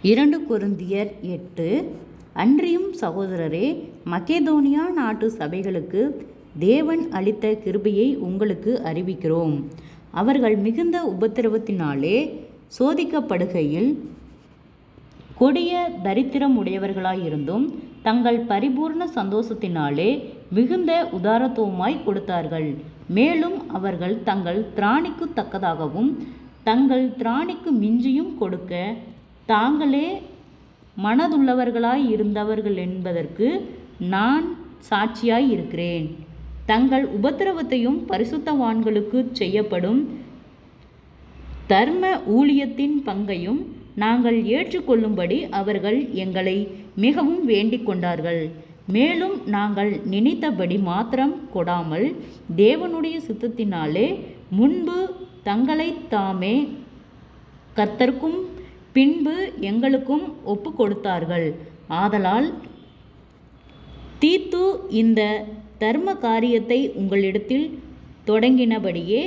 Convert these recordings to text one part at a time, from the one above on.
2 கொரிந்தியர் 8. அன்றியும் சகோதரரே, மக்கெதோனியா நாட்டு சபைகளுக்கு தேவன் அளித்த கிருபையை உங்களுக்கு அறிவிக்கிறோம். அவர்கள் மிகுந்த உபத்திரவத்தினாலே சோதிக்கப்படுகையில் கொடிய தரித்திரம் உடையவர்களாயிருந்தும் தங்கள் பரிபூர்ண சந்தோஷத்தினாலே மிகுந்த உதாரத்துவமாய் கொடுத்தார்கள். மேலும் அவர்கள் தங்கள் திராணிக்கு தக்கதாகவும் தங்கள் திராணிக்கு மிஞ்சியும் கொடுக்க தாங்களே மனதுள்ளவர்களாய் இருந்தவர்கள் என்பதற்கு நான் சாட்சியாய் இருக்கிறேன். தங்கள் உபத்திரவத்தையும் பரிசுத்தவான்களுக்கு செய்யப்படும் தர்ம ஊழியத்தின் பங்கையும் நாங்கள் ஏற்றுக்கொள்ளும்படி அவர்கள் எங்களை மிகவும் வேண்டிக் கொண்டார்கள். மேலும் நாங்கள் நினைத்தபடி மாத்திரம் கொடாமல் தேவனுடைய சித்தத்தினாலே முன்பு தங்களைத் தாமே கர்த்தருக்கும் பின்பு எங்களுக்கும் ஒப்பு கொடுத்தார்கள். ஆதலால் தீத்து இந்த தர்ம காரியத்தை உங்களிடத்தில் தொடங்கினபடியே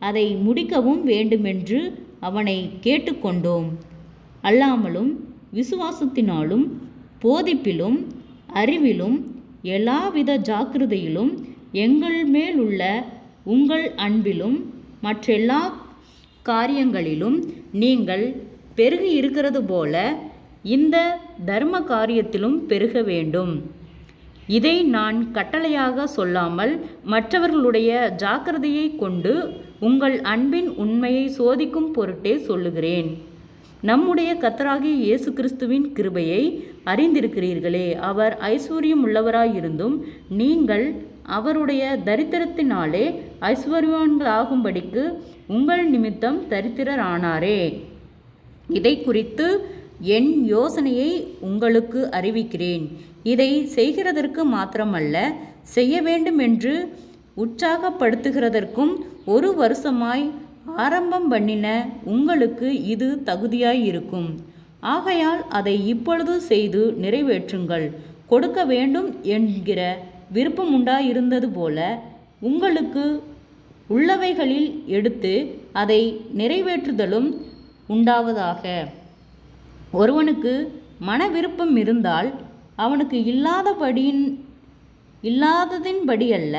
அதை முடிக்கவும் வேண்டுமென்று அவனை கேட்டுக்கொண்டோம். அல்லாமலும் விசுவாசத்தினாலும் போதிப்பிலும் அறிவிலும் எல்லாவித ஜாக்கிரதையிலும் எங்கள் மேலுள்ள உங்கள் அன்பிலும் மற்றெல்லா காரியங்களிலும் நீங்கள் பெருகி இருக்கிறது போல இந்த தர்ம காரியத்திலும் பெருக வேண்டும். இதை நான் கட்டளையாக சொல்லாமல் மற்றவர்களுடைய ஜாக்கிரதையை கொண்டு உங்கள் அன்பின் உண்மையை சோதிக்கும் பொருட்டே சொல்லுகிறேன். நம்முடைய கர்த்தராகிய இயேசு கிறிஸ்துவின் கிருபையை அறிந்திருக்கிறீர்களே. அவர் ஐஸ்வர்யம் உள்ளவராயிருந்தும் நீங்கள் அவருடைய தரித்திரத்தினாலே ஐஸ்வர்யவான்களாகும்படிக்கு உங்கள் நிமித்தம் தரித்திரரானாரே. இதை குறித்து என் யோசனையை உங்களுக்கு அறிவிக்கிறேன். இதை செய்கிறதற்கு மாத்திரமல்ல, செய்ய வேண்டும் என்று உற்சாகப்படுத்துகிறதற்கும் 1 வருஷமாய் ஆரம்பம் பண்ணின உங்களுக்கு இது தகுதியாயிருக்கும். ஆகையால் அதை இப்பொழுது செய்து நிறைவேற்றுங்கள். கொடுக்க வேண்டும் என்கிற விருப்பம் உண்டாயிருந்தது போல உங்களுக்கு உள்ளவைகளில் எடுத்து அதை நிறைவேற்றுதலும் உண்டாவதாக. ஒருவனுக்கு மன விருப்பம் இருந்தால் அவனுக்கு இல்லாததின்படியல்ல,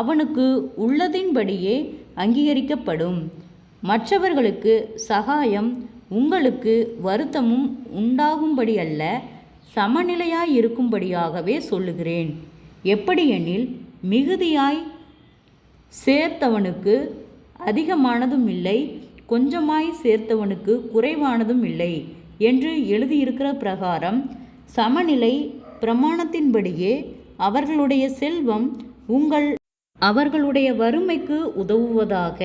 அவனுக்கு உள்ளதின்படியே அங்கீகரிக்கப்படும். மற்றவர்களுக்கு சகாயம் உங்களுக்கு வருத்தமும் உண்டாகும்படியல்ல, சமநிலையாயிருக்கும்படியாகவே சொல்லுகிறேன். எப்படியெனில் மிகுதியாய் சேர்த்தவனுக்கு அதிகமானதும் இல்லை, கொஞ்சமாய் சேர்த்தவனுக்கு குறைவானதும் இல்லை என்று எழுதியிருக்கிற பிரகாரம் சமநிலை பிரமாணத்தின்படியே அவர்களுடைய செல்வம் அவர்களுடைய வறுமைக்கு உதவுவதாக.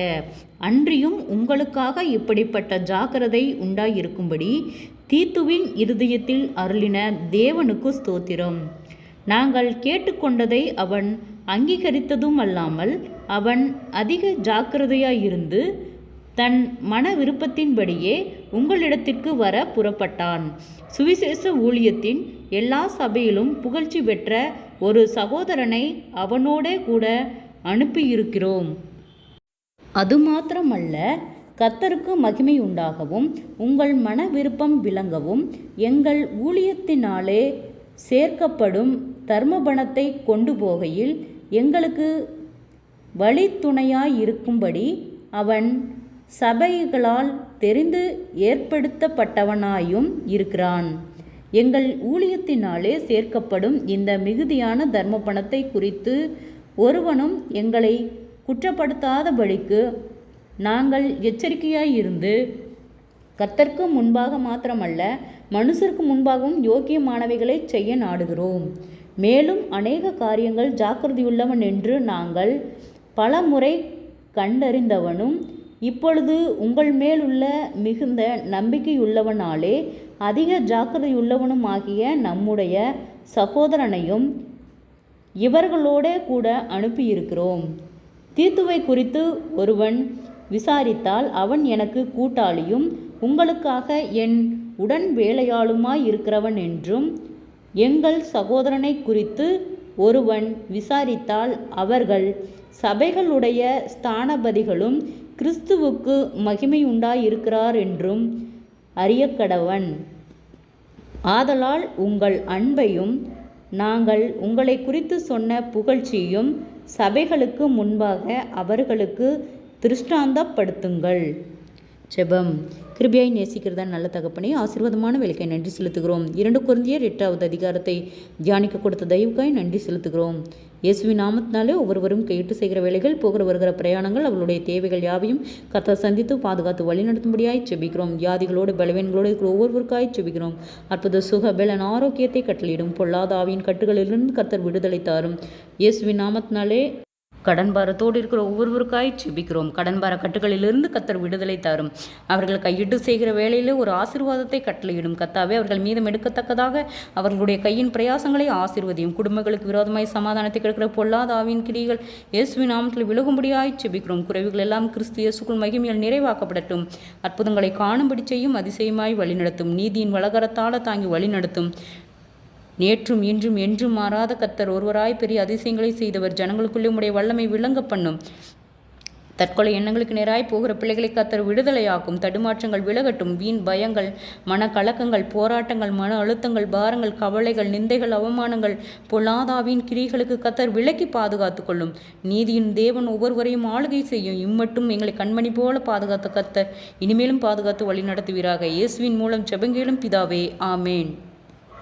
அன்றியும் உங்களுக்காக இப்படிப்பட்ட ஜாக்கிரதை உண்டாயிருக்கும்படி தீத்துவின் இருதயத்தில் அருளின தேவனுக்கு ஸ்தோத்திரம். நாங்கள் கேட்டுக்கொண்டதை அவன் அங்கீகரித்ததும் அல்லாமல் அவன் அதிக ஜாக்கிரதையாயிருந்து தன் மன விருப்பத்தின்படியே உங்களிடத்திற்கு வர புறப்பட்டான். சுவிசேஷ ஊழியத்தின் எல்லா சபையிலும் புகழ்ச்சி பெற்ற ஒரு சகோதரனை அவனோடே கூட அனுப்பியிருக்கிறோம். அது மாத்திரமல்ல, கர்த்தருக்கு மகிமை உண்டாகவும் உங்கள் மன விருப்பம் விளங்கவும் எங்கள் ஊழியத்தினாலே சேர்க்கப்படும் தர்மபணத்தை கொண்டு போகையில் எங்களுக்கு வழித்துணையாயிருக்கும்படி அவன் சபைகளால் தெரிந்து ஏற்படுத்தப்பட்டவனாயும் இருக்கிறான். எங்கள் ஊழியத்தினாலே சேர்க்கப்படும் இந்த மிகுதியான தர்ம பணத்தை குறித்து ஒருவனும் எங்களை குற்றப்படுத்தாதபடிக்கு நாங்கள் எச்சரிக்கையாயிருந்து கர்த்தருக்கு முன்பாக மாத்திரமல்ல, மனுஷருக்கு முன்பாகவும் யோக்கியமானவைகளை செய்ய நாடுகிறோம். மேலும் அநேக காரியங்கள் ஜாக்கிரதையுள்ளவன் என்று நாங்கள் பல முறை கண்டறிந்தவனும் இப்பொழுது உங்கள் மேலுள்ள மிகுந்த நம்பிக்கையுள்ளவனாலே அதிக ஜாக்கிரதையுள்ளவனும் ஆகிய நம்முடைய சகோதரனையும் இவர்களோடே கூட அனுப்பியிருக்கிறோம். தீத்துவை குறித்து ஒருவன் விசாரித்தால் அவன் எனக்கு கூட்டாளியும் உங்களுக்காக என் உடன் வேலையாளுமாய் இருக்கிறவன் என்றும், எங்கள் சகோதரனை குறித்து ஒருவன் விசாரித்தால் அவர்கள் சபைகளுடைய ஸ்தானபதிகளும் கிறிஸ்துவுக்கு மகிமை உண்டாயிருக்கிறார் என்றும் அறியக்கடவன். ஆதலால் உங்கள் அன்பையும் நாங்கள் உங்களை குறித்து சொன்ன புகழ்ச்சியும் சபைகளுக்கு முன்பாக அவர்களுக்கு திருஷ்டாந்தப்படுத்துங்கள். ஜெபம். கிருபையாய் நேசிக்கிறதா நல்ல தகப்பனே, ஆசீர்வாதமான வேலைக்கை நன்றி செலுத்துகிறோம். 2 கொரிந்தியர் 8வது அதிகாரத்தை தியானிக்க கொடுத்த தயவுக்காய் நன்றி செலுத்துகிறோம். இயேசுவின் நாமத்தினாலே ஒவ்வொருவரும் கையிட்டு செய்கிற வேலைகள், போகிற வருகிற பிரயாணங்கள், அவர்களுடைய தேவைகள் யாவையும் கர்த்தர் சந்தித்து பாதுகாத்து வழிநடத்தும்படியாய் செபிக்கிறோம். வியாதிகளோடு பலவீனங்களோடு இருக்கிற ஒவ்வொருவருக்காய் செபிக்கிறோம். அற்புத சுக பலன் ஆரோக்கியத்தை கட்டளையிடும். பொல்லாத ஆவியின் கட்டுகளிலிருந்து கர்த்தர் விடுதலை தாரும். இயேசுவின் நாமத்தினாலே கடன் பாரத்தோடு இருக்கிற ஒவ்வொருவருக்காய் செபிக்கிறோம். கடன் பார கட்டுகளிலிருந்து கர்த்தர் விடுதலை தாரும். அவர்கள் கையிட்டு செய்கிற வேலையிலே ஒரு ஆசீர்வாதத்தை கட்டளையிடும். கர்த்தாவே, அவர்கள் மீதம் எடுக்கத்தக்கதாக அவர்களுடைய கையின் பிரயாசங்களை ஆசீர்வதியும். குடும்பங்களுக்கு விரோதமாய் சமாதானத்தை கிடைக்கிற பொல்லாத ஆவியின் கிரிகள் இயேசுவின் நாமத்தில் விலகும்படியாய் செபிக்கிறோம். குறைவுகள் எல்லாம் கிறிஸ்து இயேசுக்குள் மகிமையால் நிறைவாக்கப்படட்டும். அற்புதங்களை காணும்படி செய்யும். அதிசயமாய் வழிநடத்தும். நீதியின் வலகரத்தால தாங்கி வழிநடத்தும். நேற்றும் இன்றும் என்றும் மாறாத கர்த்தர் ஒருவராய் பெரிய அதிசயங்களை செய்தவர். ஜனங்களுக்குள்ளே உடைய வல்லமை விளங்க பண்ணும். தற்கொலை எண்ணங்களுக்கு நேராய் போகிற பிள்ளைகளை கர்த்தர் விடுதலையாக்கும். தடுமாற்றங்கள் விலகட்டும். வீண் பயங்கள், மனக்கலக்கங்கள், போராட்டங்கள், மன அழுத்தங்கள், பாரங்கள், கவலைகள், நிந்தைகள், அவமானங்கள், பொல்லாதாவின் கிரிகளுக்கு கர்த்தர் விலக்கி பாதுகாத்து கொள்ளும். நீதியின் தேவன் ஒவ்வொருவரையும் ஆளுகை செய்யும். இம்மட்டும் எங்களை கண்மணி போல பாதுகாத்த கர்த்தர் இனிமேலும் பாதுகாத்து வழி நடத்துவீராக. இயேசுவின் மூலம் ஜெபங்கேளும் பிதாவே, ஆமேன்.